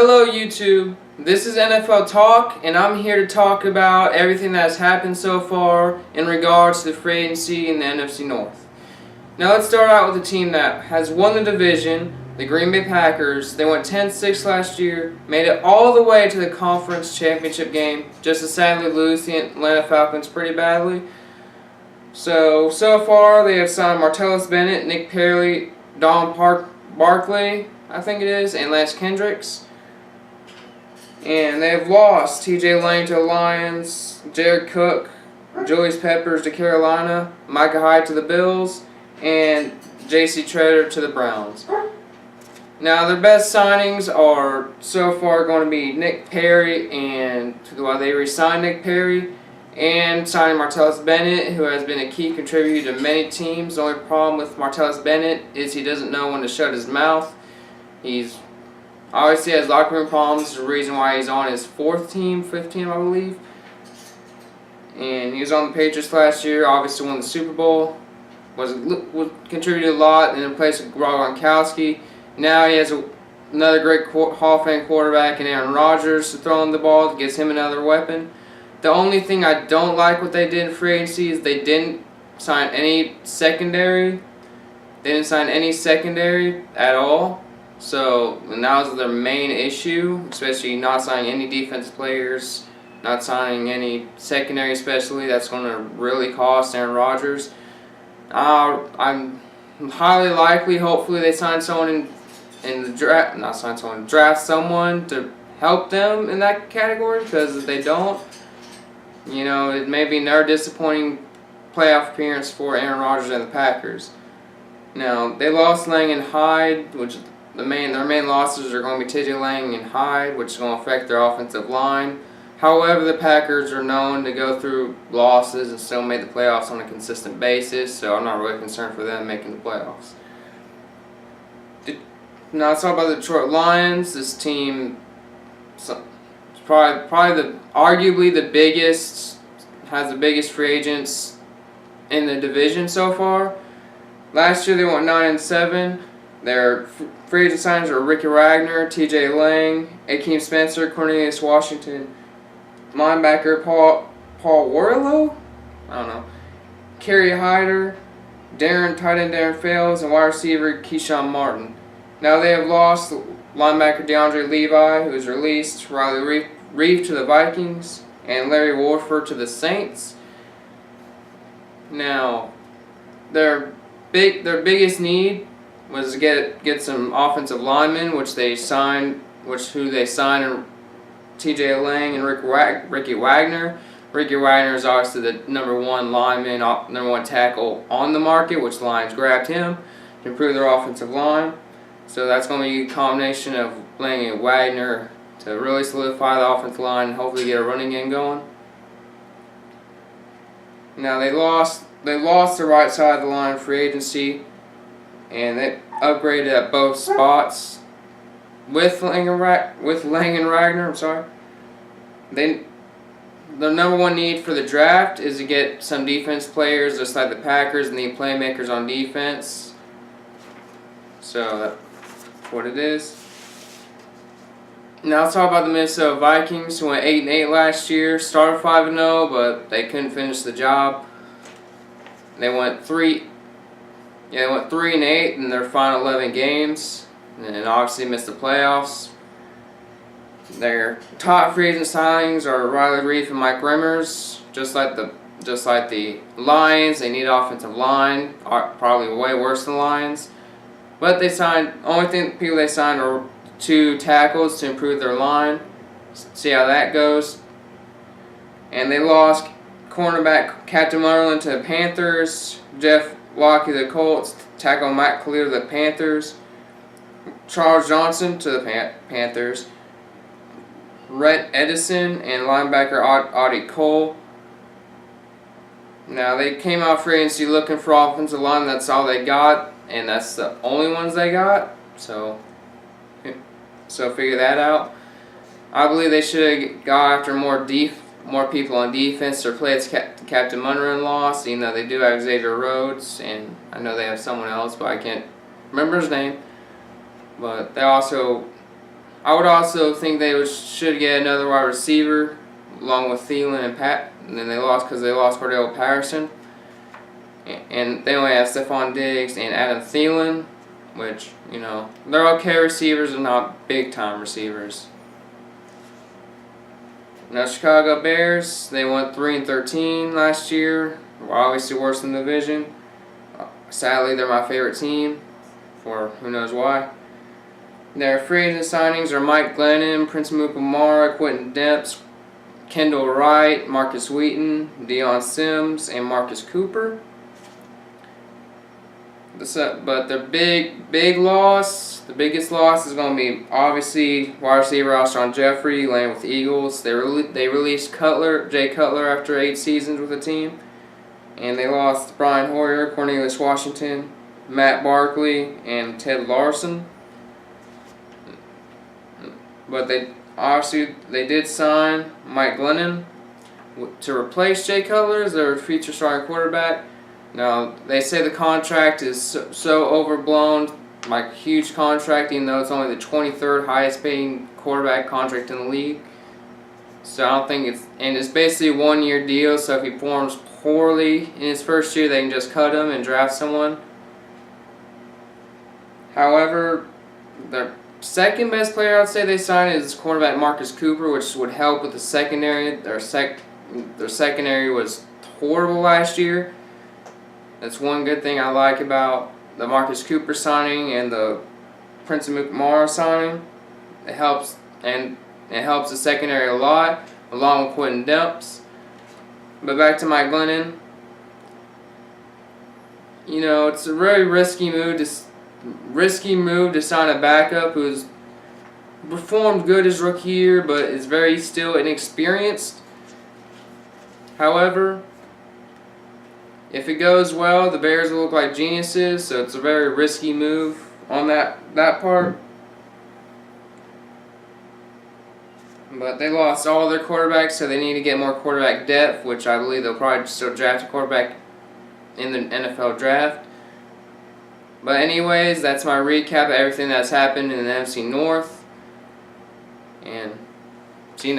Hello YouTube, this is NFL Talk and I'm here to talk about everything that has happened so far in regards to the free agency in the NFC North. Now let's start out with a team that has won the division, the Green Bay Packers. They went 10-6 last year, made it all the way to the conference championship game, just to sadly lose the Atlanta Falcons pretty badly. So far they have signed Martellus Bennett, Nick Perry, Barkley, I think it is, and Lance Kendricks. And they have lost T.J. Lang to the Lions, Jared Cook, Julius Peppers to Carolina, Micah Hyde to the Bills, and J.C. Treader to the Browns. Now their best signings are so far going to be Nick Perry, and they re-signed Nick Perry, and signing Martellus Bennett, who has been a key contributor to many teams. The only problem with Martellus Bennett is he doesn't know when to shut his mouth. He's obviously has locker room problems. There's a reason why he's on his fifth team, I believe. And he was on the Patriots last year. Obviously won the Super Bowl. Contributed a lot in place of Gronkowski. Now he has another great Hall of Fame quarterback in Aaron Rodgers to throw in the ball. Gives him another weapon. The only thing I don't like what they did in free agency is they didn't sign any secondary. They didn't sign any secondary at all. So that was their main issue, especially not signing any defensive players, not signing any secondary especially. That's going to really cost Aaron Rodgers. I'm highly likely, hopefully they sign someone in the draft, draft someone to help them in that category, because if they don't, it may be another disappointing playoff appearance for Aaron Rodgers and the Packers. Now, they lost Lang and Hyde, which their main losses are going to be T.J. Lang and Hyde, which is going to affect their offensive line. However, the Packers are known to go through losses and still make the playoffs on a consistent basis, so I'm not really concerned for them making the playoffs. Now let's talk about the Detroit Lions. This team is arguably the biggest, has the biggest free agents in the division so far. Last year they went 9-7. Their free agent signings are Ricky Wagner, T.J. Lang, Akeem Spencer, Cornelius Washington, linebacker Paul Warlow, Kerry Hyder, tight end Darren Fales, and wide receiver Keyshawn Martin. Now they have lost linebacker DeAndre Levi, who was released, Riley Reeve to the Vikings, and Larry Warford to the Saints. Now, their biggest need was to get some offensive linemen, who they signed T.J. Lang and Ricky Wagner. Ricky Wagner is obviously the number one lineman, number one tackle on the market, which the Lions grabbed him to improve their offensive line. So that's going to be a combination of Lang and Wagner to really solidify the offensive line and hopefully get a running game going. Now they lost the right side of the line in free agency, and they upgraded at both spots with Lang and Wagner. The number one need for the draft is to get some defense players, just like the Packers need playmakers on defense. So that's what it is. Now let's talk about the Minnesota Vikings, who went 8-8 last year. Started 5-0, but they couldn't finish the job. They went 3-8 in their final 11 games, and obviously missed the playoffs. Their top free agent signings are Riley Reeve and Mike Remmers. Just like the Lions, they need offensive line, probably way worse than the Lions. But people they signed are 2 tackles to improve their line. See how that goes. And they lost cornerback Captain Munnerlyn to the Panthers, Jeff Locke to the Colts, tackle Matt Clear to the Panthers, Charles Johnson to the Panthers, Rhett Edison, and linebacker Audie Cole. Now they came out free agency looking for offensive line. That's all they got, and that's the only ones they got. So figure that out. I believe they should have got after more people on defense to replace Captain Munnerlyn lost. Even though they do have Xavier Rhodes, and I know they have someone else, but I can't remember his name. But they also I would also think they should get another wide receiver along with Thielen and Pat. And then they lost because they lost Cordell Patterson. And they only have Stephon Diggs and Adam Thielen, which, you know, they're okay receivers and not big-time receivers. Now, Chicago Bears, they went 3-13 last year. Were obviously worse in the division. Sadly, they're my favorite team, for who knows why. Their free agent signings are Mike Glennon, Prince Mukamara, Quentin Demps, Kendall Wright, Marcus Wheaton, Deion Sims, and Marcus Cooper. But their big loss, the biggest loss is going to be obviously wide receiver Alshon Jeffrey, landing with the Eagles. They released Jay Cutler after 8 seasons with the team. And they lost Brian Hoyer, Cornelius Washington, Matt Barkley, and Ted Larson. But they did sign Mike Glennon to replace Jay Cutler as their future starting quarterback. Now, they say the contract is so overblown, like huge contract, even though it's only the 23rd highest paying quarterback contract in the league. So I don't think it's basically a 1-year deal, so if he performs poorly in his first year, they can just cut him and draft someone. However, their second best player I'd say they signed is cornerback Marcus Cooper, which would help with the secondary. Their secondary was horrible last year. That's one good thing I like about the Marcus Cooper signing and the Prince Mukamara signing. It helps the secondary a lot, along with Quentin Demps. But back to Mike Glennon. You know, it's a very risky move to sign a backup who's performed good his rookie year, but is very still inexperienced. However, if it goes well, the Bears will look like geniuses, so it's a very risky move on that part. But they lost all their quarterbacks, so they need to get more quarterback depth, which I believe they'll probably still draft a quarterback in the NFL draft. But anyways, that's my recap of everything that's happened in the NFC North. And see you next.